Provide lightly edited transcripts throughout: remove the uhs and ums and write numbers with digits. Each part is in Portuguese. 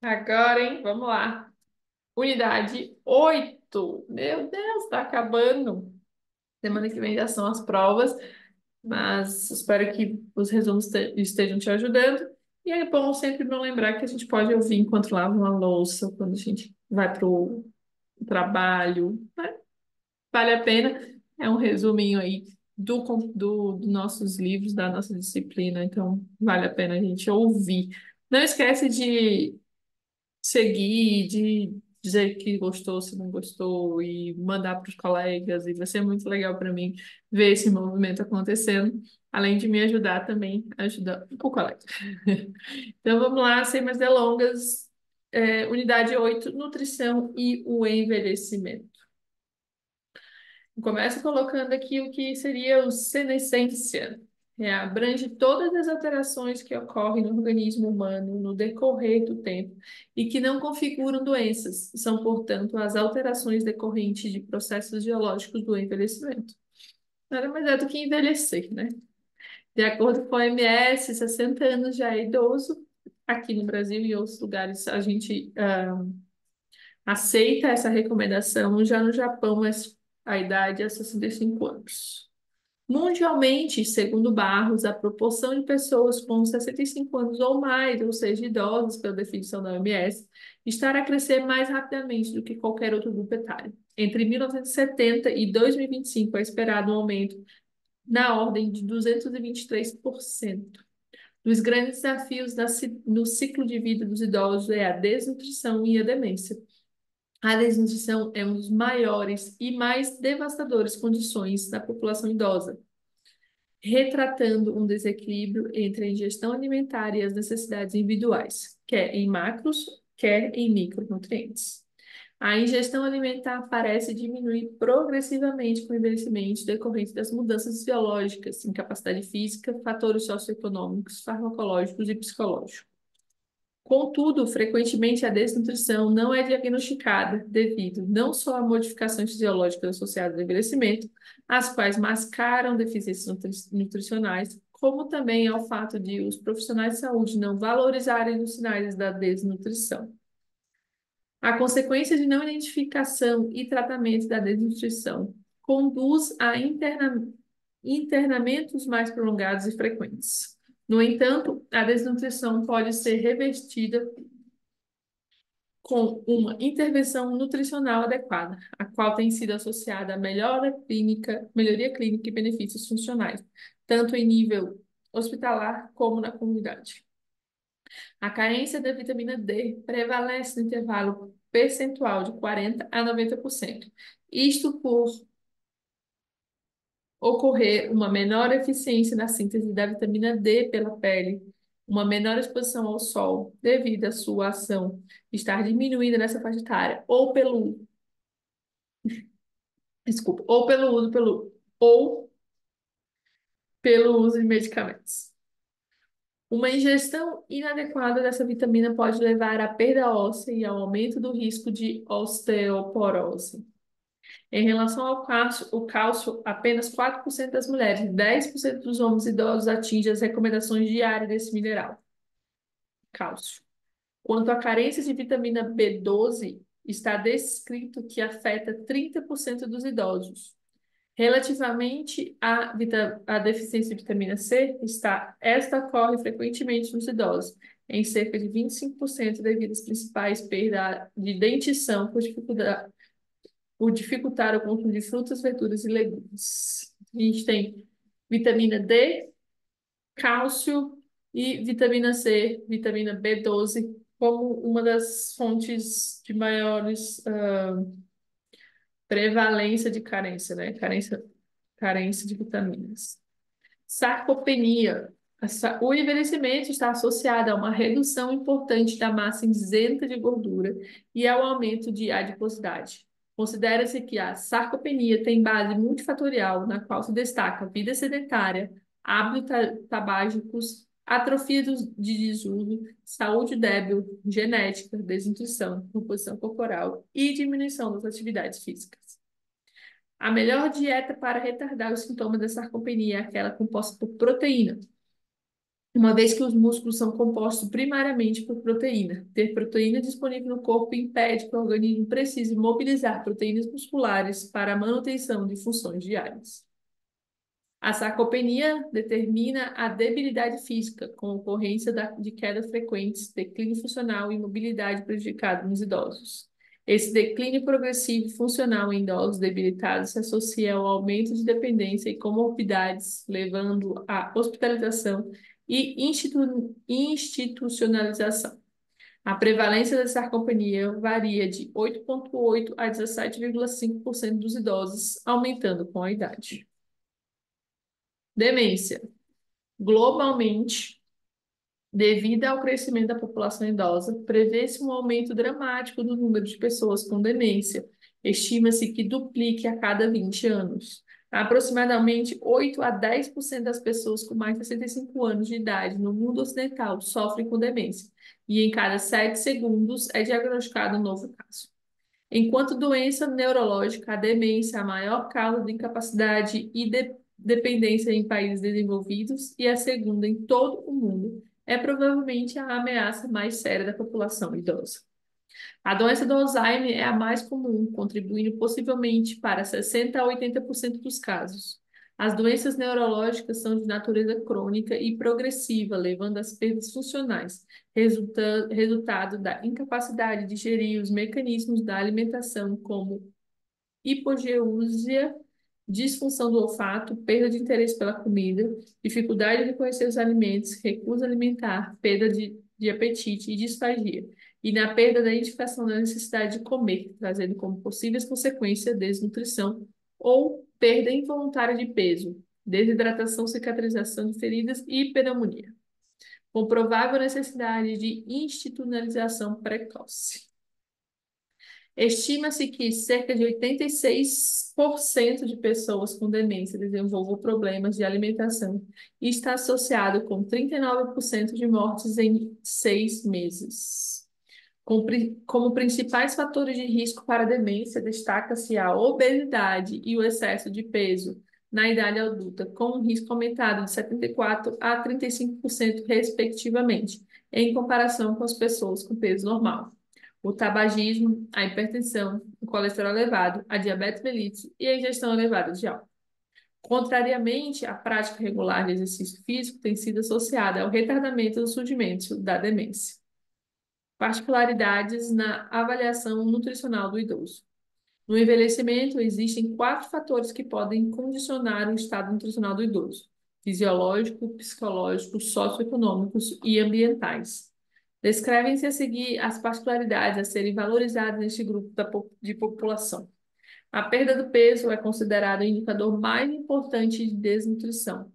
Agora, hein? Vamos lá. Unidade 8. Meu Deus, tá acabando. Semana que vem já são as provas, mas espero que os resumos estejam te ajudando. E é bom sempre não lembrar que a gente pode ouvir enquanto lava uma louça, quando a gente vai para o trabalho, né? Vale a pena. É um resuminho aí dos nossos livros, da nossa disciplina, então vale a pena a gente ouvir. Não esquece de seguir, de dizer que gostou, se não gostou, e mandar para os colegas, e vai ser muito legal para mim ver esse movimento acontecendo, além de me ajudar também, ajudar o colega. Então vamos lá, sem mais delongas, unidade 8, nutrição e o envelhecimento. Começa colocando aqui o que seria o senescência. Abrange todas as alterações que ocorrem no organismo humano no decorrer do tempo e que não configuram doenças. São, portanto, as alterações decorrentes de processos geológicos do envelhecimento. Nada mais é do que envelhecer, né? De acordo com a OMS, 60 anos já é idoso. Aqui no Brasil e em outros lugares a gente aceita essa recomendação. Já no Japão, a idade é 65 anos. Mundialmente, segundo Barros, a proporção de pessoas com 65 anos ou mais, ou seja, idosos, pela definição da OMS, estará a crescer mais rapidamente do que qualquer outro grupo etário. Entre 1970 e 2025 é esperado um aumento na ordem de 223%. Dos grandes desafios no ciclo de vida dos idosos é a desnutrição e a demência. A desnutrição é um dos maiores e mais devastadores condições da população idosa, retratando um desequilíbrio entre a ingestão alimentar e as necessidades individuais, quer em macros, quer em micronutrientes. A ingestão alimentar parece diminuir progressivamente com o envelhecimento decorrente das mudanças biológicas, incapacidade física, fatores socioeconômicos, farmacológicos e psicológicos. Contudo, frequentemente a desnutrição não é diagnosticada devido não só a modificações fisiológicas associadas ao envelhecimento, as quais mascaram deficiências nutricionais, como também ao fato de os profissionais de saúde não valorizarem os sinais da desnutrição. A consequência de não identificação e tratamento da desnutrição conduz a internamentos mais prolongados e frequentes. No entanto, a desnutrição pode ser revertida com uma intervenção nutricional adequada, a qual tem sido associada a melhoria clínica e benefícios funcionais, tanto em nível hospitalar como na comunidade. A carência da vitamina D prevalece no intervalo percentual de 40 a 90%. Isto por ocorrer uma menor eficiência na síntese da vitamina D pela pele, uma menor exposição ao sol, devido à sua ação estar diminuída nessa faixa etária, ou pelo uso de medicamentos. Uma ingestão inadequada dessa vitamina pode levar à perda óssea e ao aumento do risco de osteoporose. Em relação ao cálcio, apenas 4% das mulheres e 10% dos homens idosos atingem as recomendações diárias desse mineral, cálcio. Quanto à carência de vitamina B12, está descrito que afeta 30% dos idosos. Relativamente à deficiência de vitamina C, esta ocorre frequentemente nos idosos, em cerca de 25% devido às principais perdas de dentição por dificultar o consumo de frutas, verduras e legumes. A gente tem vitamina D, cálcio e vitamina C, vitamina B12, como uma das fontes de maiores prevalência de carência, né? Carência de vitaminas. Sarcopenia. O envelhecimento está associado a uma redução importante da massa isenta de gordura e ao aumento de adiposidade. Considera-se que a sarcopenia tem base multifatorial, na qual se destaca vida sedentária, hábitos tabágicos, atrofia de desuso, saúde débil, genética, desnutrição, composição corporal e diminuição das atividades físicas. A melhor dieta para retardar os sintomas da sarcopenia é aquela composta por proteína. uma vez que os músculos são compostos primariamente por proteína. Ter proteína disponível no corpo impede que o organismo precise mobilizar proteínas musculares para a manutenção de funções diárias. A sarcopenia determina a debilidade física, com ocorrência de quedas frequentes, declínio funcional e mobilidade prejudicada nos idosos. Esse declínio progressivo funcional em idosos debilitados se associa ao aumento de dependência e comorbidades, levando à hospitalização e institucionalização. A prevalência da sarcopenia varia de 8,8% a 17,5% dos idosos, aumentando com a idade. Demência. Globalmente, devido ao crescimento da população idosa, prevê-se um aumento dramático do número de pessoas com demência. Estima-se que duplique a cada 20 anos. Aproximadamente 8 a 10% das pessoas com mais de 65 anos de idade no mundo ocidental sofrem com demência, e em cada 7 segundos é diagnosticado um novo caso. Enquanto doença neurológica, a demência é a maior causa de incapacidade e dependência em países desenvolvidos e a segunda em todo o mundo, é provavelmente a ameaça mais séria da população idosa. A doença do Alzheimer é a mais comum, contribuindo possivelmente para 60 a 80% dos casos. As doenças neurológicas são de natureza crônica e progressiva, levando às perdas funcionais, resultado da incapacidade de gerir os mecanismos da alimentação, como hipogeusia, disfunção do olfato, perda de interesse pela comida, dificuldade de conhecer os alimentos, recusa alimentar, perda de apetite e disfagia, e na perda da identificação da necessidade de comer, trazendo como possíveis consequências desnutrição ou perda involuntária de peso, desidratação, cicatrização de feridas e pneumonia, com provável necessidade de institucionalização precoce. Estima-se que cerca de 86% de pessoas com demência desenvolvam problemas de alimentação e está associado com 39% de mortes em 6 meses. Como principais fatores de risco para a demência, destaca-se a obesidade e o excesso de peso na idade adulta, com um risco aumentado de 74% a 35%, respectivamente, em comparação com as pessoas com peso normal. O tabagismo, a hipertensão, o colesterol elevado, a diabetes mellitus e a ingestão elevada de álcool. Contrariamente, a prática regular de exercício físico tem sido associada ao retardamento do surgimento da demência. Particularidades na avaliação nutricional do idoso. No envelhecimento, existem 4 fatores que podem condicionar o estado nutricional do idoso: fisiológico, psicológico, socioeconômicos e ambientais. Descrevem-se a seguir as particularidades a serem valorizadas neste grupo de população. A perda do peso é considerada o indicador mais importante de desnutrição.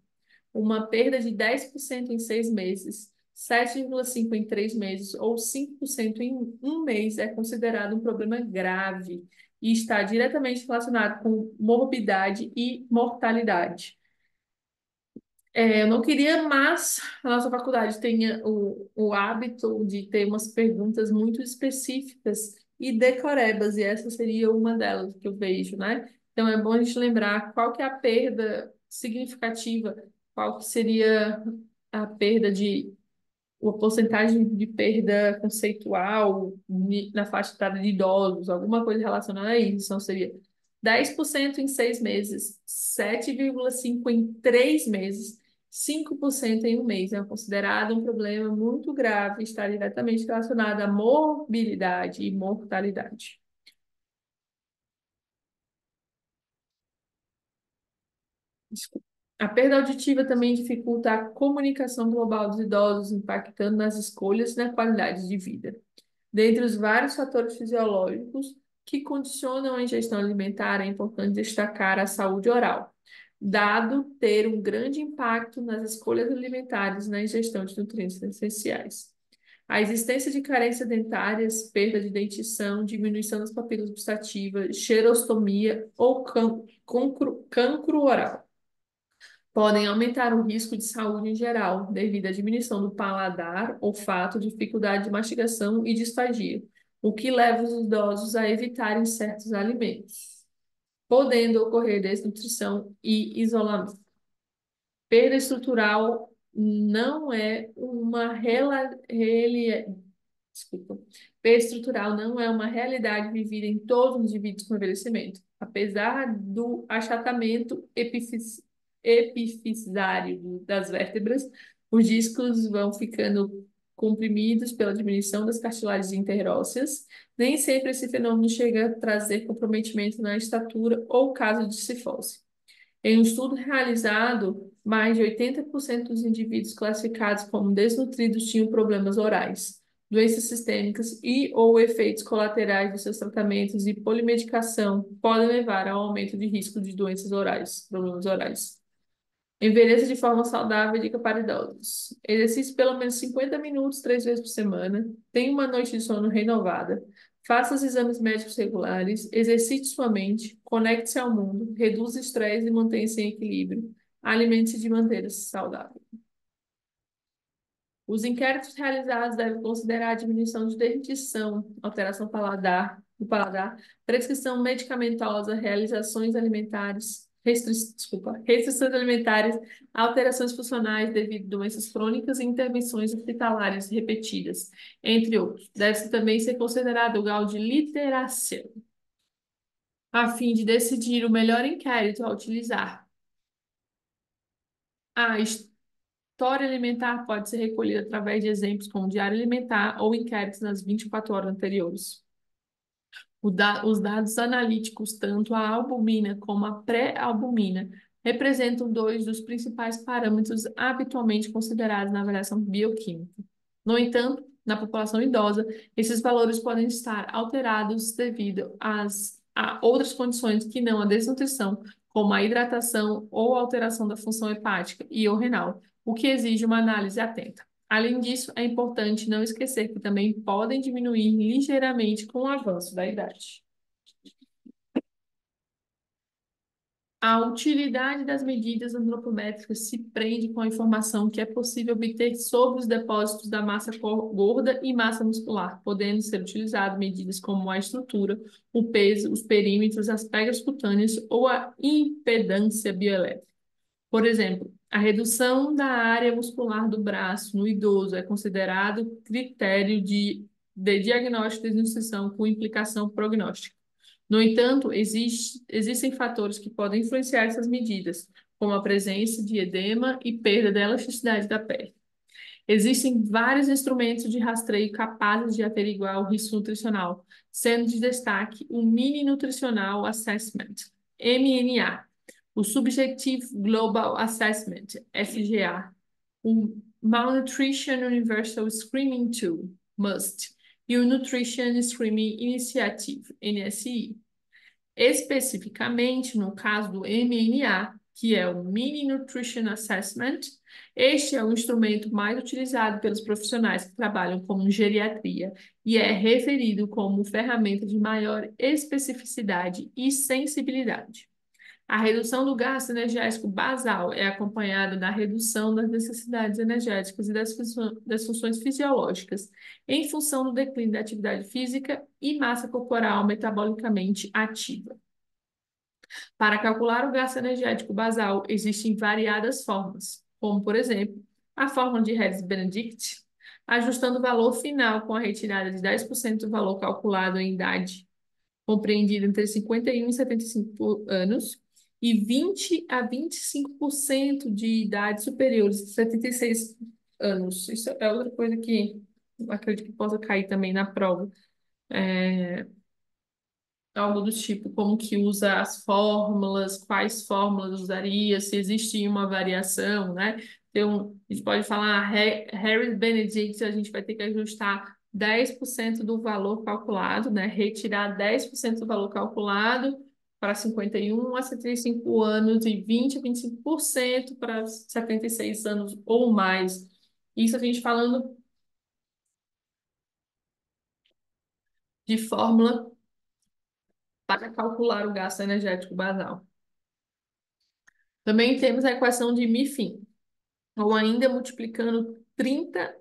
Uma perda de 10% em 6 meses, 7,5% em 3 meses ou 5% em um mês é considerado um problema grave e está diretamente relacionado com morbidade e mortalidade. Eu não queria, mas a nossa faculdade tenha o hábito de ter umas perguntas muito específicas e decorebas, e essa seria uma delas que eu vejo, né? Então é bom a gente lembrar qual que é a perda significativa, qual que seria a perda a porcentagem de perda conceitual na faixa etária de idosos, alguma coisa relacionada a isso. Então seria 10% em 6 meses, 7,5% em 3 meses, 5% em um mês. É considerado um problema muito grave, está diretamente relacionado à morbilidade e mortalidade. Desculpa. A perda auditiva também dificulta a comunicação global dos idosos, impactando nas escolhas e na qualidade de vida. Dentre os vários fatores fisiológicos que condicionam a ingestão alimentar, é importante destacar a saúde oral, dado ter um grande impacto nas escolhas alimentares na ingestão de nutrientes essenciais. A existência de carências dentárias, perda de dentição, diminuição das papilas gustativas, xerostomia ou cancro oral podem aumentar o risco de saúde em geral, devido à diminuição do paladar, olfato, dificuldade de mastigação e disfagia, o que leva os idosos a evitarem certos alimentos, podendo ocorrer desnutrição e isolamento. Perda estrutural não é uma desculpa, estrutural não é uma realidade vivida em todos os indivíduos com envelhecimento. Apesar do achatamento epifisário das vértebras, os discos vão ficando comprimidos pela diminuição das cartilagens interósseas. Nem sempre esse fenômeno chega a trazer comprometimento na estatura ou caso de cifose. Em um estudo realizado, mais de 80% dos indivíduos classificados como desnutridos tinham problemas orais, doenças sistêmicas e ou efeitos colaterais dos seus tratamentos e polimedicação podem levar ao aumento de risco de doenças orais, problemas orais. Envelheça de forma saudável, dica para idosos. Exercício pelo menos 50 minutos, 3 vezes por semana. Tenha uma noite de sono renovada. Faça os exames médicos regulares. Exercite sua mente. Conecte-se ao mundo. Reduza o estresse e mantenha-se em equilíbrio. Alimente-se de maneira saudável. Os inquéritos realizados devem considerar a diminuição de dentição, alteração do paladar, prescrição medicamentosa, restrições alimentares, alterações funcionais devido a doenças crônicas e intervenções hospitalares repetidas, entre outros. Deve também ser considerado o grau de literacia, a fim de decidir o melhor inquérito a utilizar. A história alimentar pode ser recolhida através de exemplos como diário alimentar ou inquéritos nas 24 horas anteriores. Os dados analíticos, tanto a albumina como a pré-albumina, representam dois dos principais parâmetros habitualmente considerados na avaliação bioquímica. No entanto, na população idosa, esses valores podem estar alterados devido a outras condições que não a desnutrição, como a hidratação ou alteração da função hepática e ou renal, o que exige uma análise atenta. Além disso, é importante não esquecer que também podem diminuir ligeiramente com o avanço da idade. A utilidade das medidas antropométricas se prende com a informação que é possível obter sobre os depósitos da massa gorda e massa muscular, podendo ser utilizadas medidas como a estrutura, o peso, os perímetros, as pegas cutâneas ou a impedância bioelétrica. Por exemplo, a redução da área muscular do braço no idoso é considerado critério de diagnóstico de nutrição com implicação prognóstica. No entanto, existem fatores que podem influenciar essas medidas, como a presença de edema e perda da elasticidade da pele. Existem vários instrumentos de rastreio capazes de averiguar o risco nutricional, sendo de destaque o Mini Nutritional Assessment, MNA, o Subjective Global Assessment, SGA, o Malnutrition Universal Screening Tool, MUST, e o Nutrition Screening Initiative, NSI. Especificamente, no caso do MNA, que é o Mini Nutrition Assessment, este é o instrumento mais utilizado pelos profissionais que trabalham com geriatria e é referido como ferramenta de maior especificidade e sensibilidade. A redução do gasto energético basal é acompanhada da redução das necessidades energéticas e das funções fisiológicas, em função do declínio da atividade física e massa corporal metabolicamente ativa. Para calcular o gasto energético basal, existem variadas formas, como, por exemplo, a fórmula de Harris-Benedict, ajustando o valor final com a retirada de 10% do valor calculado em idade compreendida entre 51 e 75 anos, e 20 a 25% de idades superiores a 76 anos. Isso é outra coisa que eu acredito que possa cair também na prova. Algo do tipo, como que usa as fórmulas, quais fórmulas usaria, se existe uma variação, né? Então, a gente pode falar Harris Benedict, a gente vai ter que ajustar 10% do valor calculado, né? Retirar 10% do valor calculado para 51 a 75 anos e 20 a 25% para 76 anos ou mais. Isso a gente falando de fórmula para calcular o gasto energético basal. Também temos a equação de Mifflin, ou ainda multiplicando 30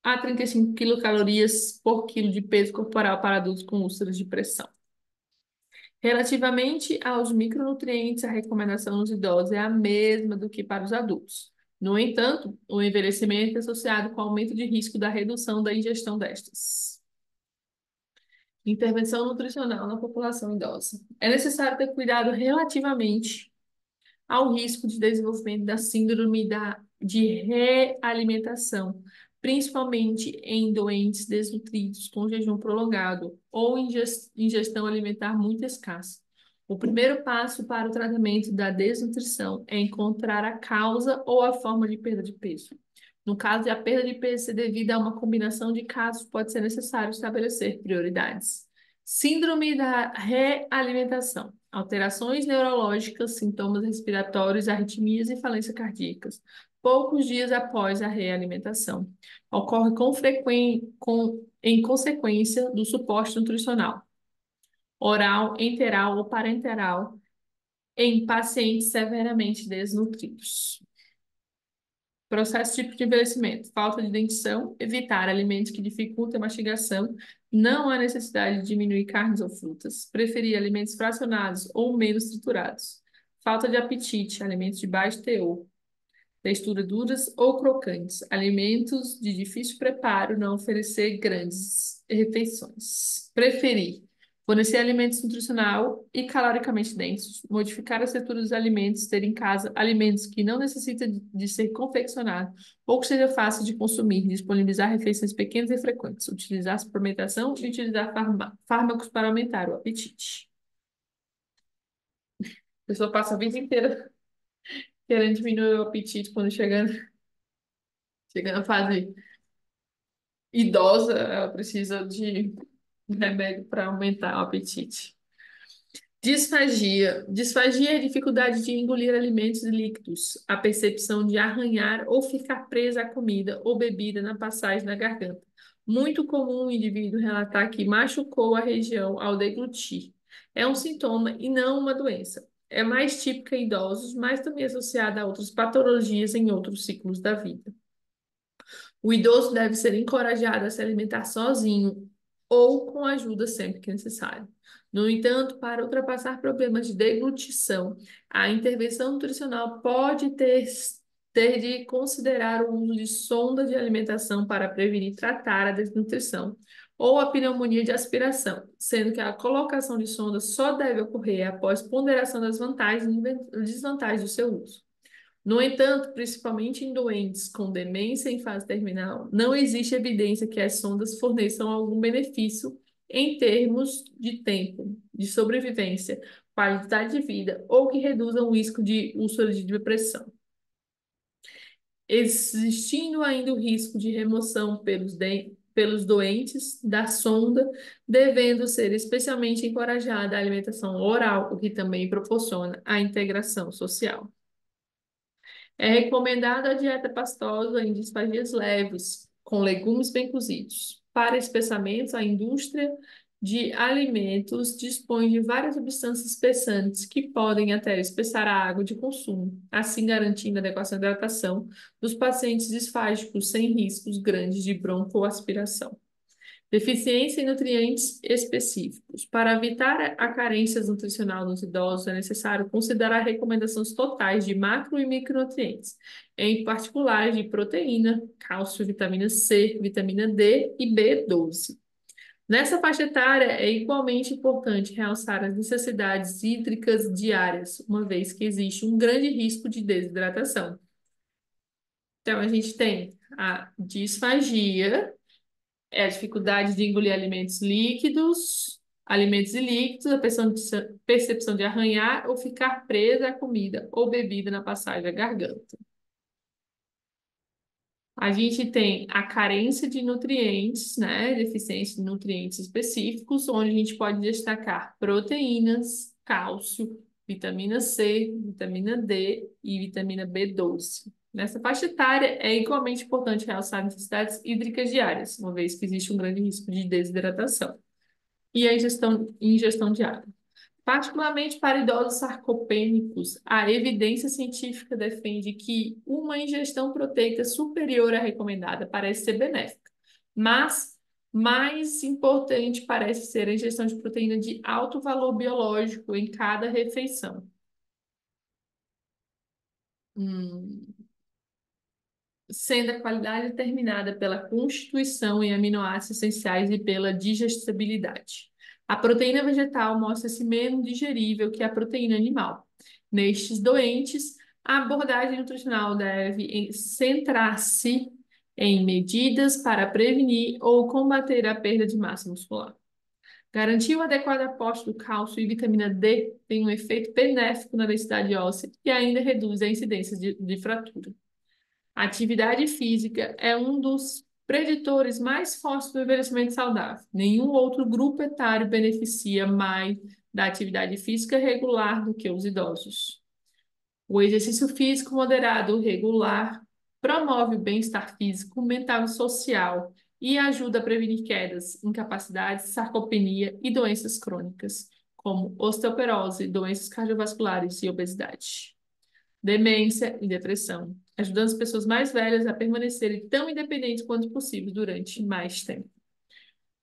a 35 quilocalorias por quilo de peso corporal para adultos com úlceras de pressão. Relativamente aos micronutrientes, a recomendação nos idosos é a mesma do que para os adultos. No entanto, o envelhecimento é associado com aumento de risco da redução da ingestão destas. Intervenção nutricional na população idosa. É necessário ter cuidado relativamente ao risco de desenvolvimento da síndrome de realimentação, principalmente em doentes desnutridos com jejum prolongado ou ingestão alimentar muito escassa. O primeiro passo para o tratamento da desnutrição é encontrar a causa ou a forma de perda de peso. No caso de a perda de peso ser devida a uma combinação de casos, pode ser necessário estabelecer prioridades. Síndrome da realimentação. Alterações neurológicas, sintomas respiratórios, arritmias e falência cardíacas. Poucos dias após a realimentação. Ocorre em consequência do suporte nutricional, oral, enteral ou parenteral, em pacientes severamente desnutridos. Processo típico de envelhecimento: falta de dentição, evitar alimentos que dificultem a mastigação, não há necessidade de diminuir carnes ou frutas, preferir alimentos fracionados ou menos triturados, falta de apetite, alimentos de baixo teor, textura duras ou crocantes, alimentos de difícil preparo, não oferecer grandes refeições. Preferir fornecer alimentos nutricional e caloricamente densos, modificar a estrutura dos alimentos, ter em casa alimentos que não necessitam de ser confeccionados ou que seja fácil de consumir, disponibilizar refeições pequenas e frequentes, utilizar suplementação e utilizar fármacos para aumentar o apetite. A pessoa passa a vida inteira querendo diminuir o apetite quando chega na fase idosa, ela precisa de remédio para aumentar o apetite. Disfagia. Disfagia é a dificuldade de engolir alimentos líquidos, a percepção de arranhar ou ficar presa à comida ou bebida na passagem da garganta. Muito comum o indivíduo relatar que machucou a região ao deglutir. É um sintoma e não uma doença. É mais típica em idosos, mas também associada a outras patologias em outros ciclos da vida. O idoso deve ser encorajado a se alimentar sozinho ou com ajuda sempre que necessário. No entanto, para ultrapassar problemas de deglutição, a intervenção nutricional pode ter de considerar o uso de sonda de alimentação para prevenir e tratar a desnutrição ou a pneumonia de aspiração, sendo que a colocação de sonda só deve ocorrer após ponderação das vantagens e desvantagens do seu uso. No entanto, principalmente em doentes com demência em fase terminal, não existe evidência que as sondas forneçam algum benefício em termos de tempo, de sobrevivência, qualidade de vida ou que reduzam o risco de úlcera de depressão. Existindo ainda o risco de remoção pelos doentes da sonda, devendo ser especialmente encorajada a alimentação oral, o que também proporciona a integração social. É recomendada a dieta pastosa em disfagias leves, com legumes bem cozidos. Para espessamentos, a indústria de alimentos dispõe de várias substâncias espessantes que podem até espessar a água de consumo, assim garantindo a adequação da hidratação dos pacientes disfágicos sem riscos grandes de broncoaspiração. Deficiência em nutrientes específicos. Para evitar a carência nutricional nos idosos, é necessário considerar recomendações totais de macro e micronutrientes, em particular de proteína, cálcio, vitamina C, vitamina D e B12. Nessa faixa etária, é igualmente importante realçar as necessidades hídricas diárias, uma vez que existe um grande risco de desidratação. Então, a gente tem a disfagia, é a dificuldade de engolir alimentos ilíquidos, a percepção de arranhar ou ficar presa à comida ou bebida na passagem da garganta. A gente tem a carência de nutrientes, né? Deficiência de nutrientes específicos, onde a gente pode destacar proteínas, cálcio, vitamina C, vitamina D e vitamina B12. Nessa faixa etária, é igualmente importante realçar necessidades hídricas diárias, uma vez que existe um grande risco de desidratação, e a ingestão de água. Particularmente para idosos sarcopênicos, a evidência científica defende que uma ingestão proteica superior à recomendada parece ser benéfica, mas mais importante parece ser a ingestão de proteína de alto valor biológico em cada refeição. Hum, sendo a qualidade determinada pela constituição em aminoácidos essenciais e pela digestibilidade. A proteína vegetal mostra-se menos digerível que a proteína animal. Nestes doentes, a abordagem nutricional deve centrar-se em medidas para prevenir ou combater a perda de massa muscular. Garantir o adequado aporte do cálcio e vitamina D tem um efeito benéfico na densidade óssea e ainda reduz a incidência de fratura. A atividade física é um dos preditores mais fortes do envelhecimento saudável. Nenhum outro grupo etário beneficia mais da atividade física regular do que os idosos. O exercício físico moderado regular promove o bem-estar físico, mental e social e ajuda a prevenir quedas, incapacidades, sarcopenia e doenças crônicas, como osteoporose, doenças cardiovasculares e obesidade, demência e depressão, ajudando as pessoas mais velhas a permanecerem tão independentes quanto possível durante mais tempo.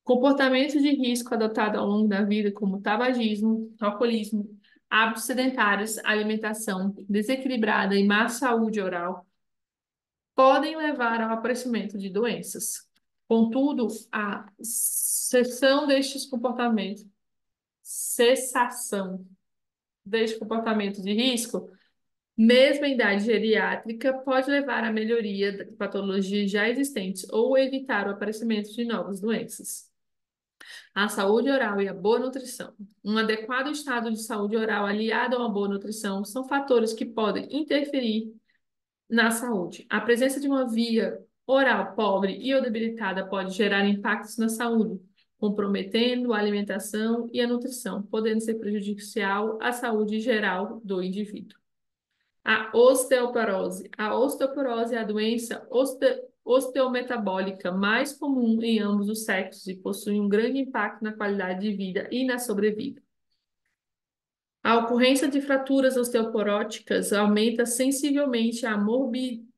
Comportamentos de risco adotados ao longo da vida, como tabagismo, alcoolismo, hábitos sedentários, alimentação desequilibrada e má saúde oral, podem levar ao aparecimento de doenças. Contudo, a cessação destes comportamentos de risco, mesmo em idade geriátrica, pode levar à melhoria de patologias já existentes ou evitar o aparecimento de novas doenças. A saúde oral e a boa nutrição. Um adequado estado de saúde oral aliado a uma boa nutrição são fatores que podem interferir na saúde. A presença de uma via oral pobre e ou debilitada pode gerar impactos na saúde, comprometendo a alimentação e a nutrição, podendo ser prejudicial à saúde geral do indivíduo. A osteoporose. A osteoporose é a doença osteometabólica mais comum em ambos os sexos e possui um grande impacto na qualidade de vida e na sobrevida. A ocorrência de fraturas osteoporóticas aumenta sensivelmente a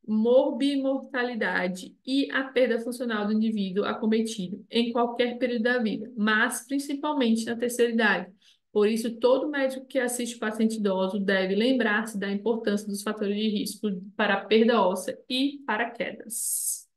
morbimortalidade e a perda funcional do indivíduo acometido em qualquer período da vida, mas principalmente na terceira idade. Por isso, todo médico que assiste o paciente idoso deve lembrar-se da importância dos fatores de risco para a perda óssea e para quedas.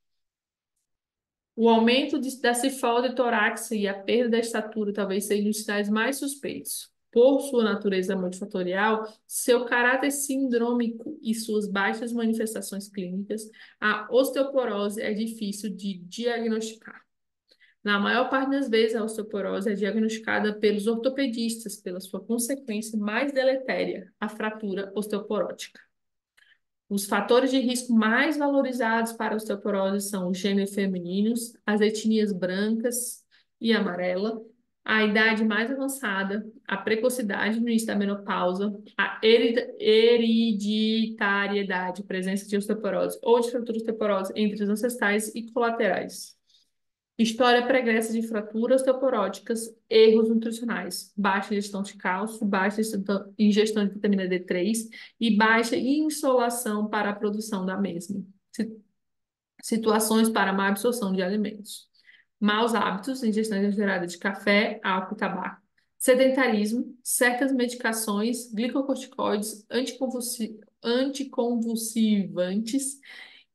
O aumento da cifose torácica e a perda da estatura talvez sejam os sinais mais suspeitos. Por sua natureza multifatorial, seu caráter sindrômico e suas baixas manifestações clínicas, a osteoporose é difícil de diagnosticar. Na maior parte das vezes, a osteoporose é diagnosticada pelos ortopedistas pela sua consequência mais deletéria, a fratura osteoporótica. Os fatores de risco mais valorizados para a osteoporose são os gêneros femininos, as etnias brancas e amarela, a idade mais avançada, a precocidade no início da menopausa, a hereditariedade, presença de osteoporose ou de fratura osteoporose entre os ancestrais e colaterais. História pregressa de fraturas osteoporóticas, erros nutricionais, baixa ingestão de cálcio, baixa ingestão de vitamina D3 e baixa insolação para a produção da mesma. Situações para má absorção de alimentos. Maus hábitos, ingestão exagerada de café, álcool e tabaco. Sedentarismo, certas medicações, glicocorticoides, anticonvulsivantes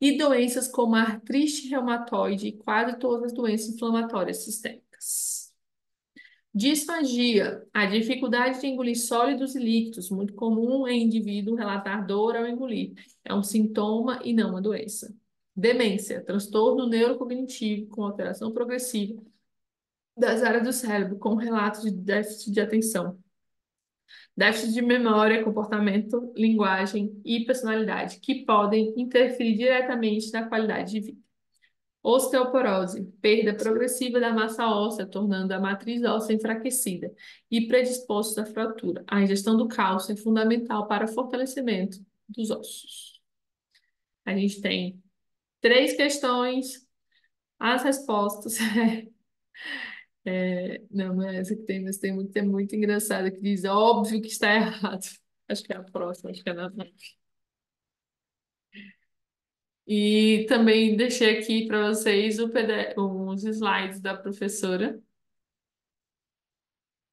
e doenças como a artrite reumatoide e quase todas as doenças inflamatórias sistêmicas. Disfagia, a dificuldade de engolir sólidos e líquidos, muito comum em indivíduo relatar dor ao engolir. É um sintoma e não uma doença. Demência, transtorno neurocognitivo com alteração progressiva das áreas do cérebro, com relatos de déficit de atenção. Déficit de memória, comportamento, linguagem e personalidade, que podem interferir diretamente na qualidade de vida. Osteoporose, perda progressiva da massa óssea, tornando a matriz óssea enfraquecida e predisposta à fratura. A ingestão do cálcio é fundamental para o fortalecimento dos ossos. A gente tem 3 questões, as respostas. Não, não é essa que tem, mas tem muito engraçada que diz, óbvio que está errado. Acho que é a próxima, acho que é na 9. E também deixei aqui para vocês os slides da professora,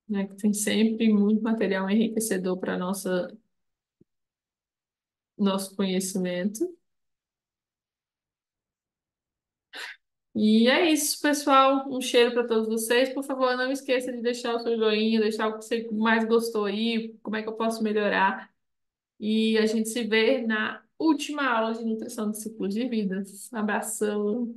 né, que tem sempre muito material enriquecedor para nosso conhecimento. E é isso, pessoal. Um cheiro para todos vocês. Por favor, não esqueça de deixar o seu joinha, deixar o que você mais gostou aí, como é que eu posso melhorar. E a gente se vê na última aula de nutrição de ciclos de vida. Abração.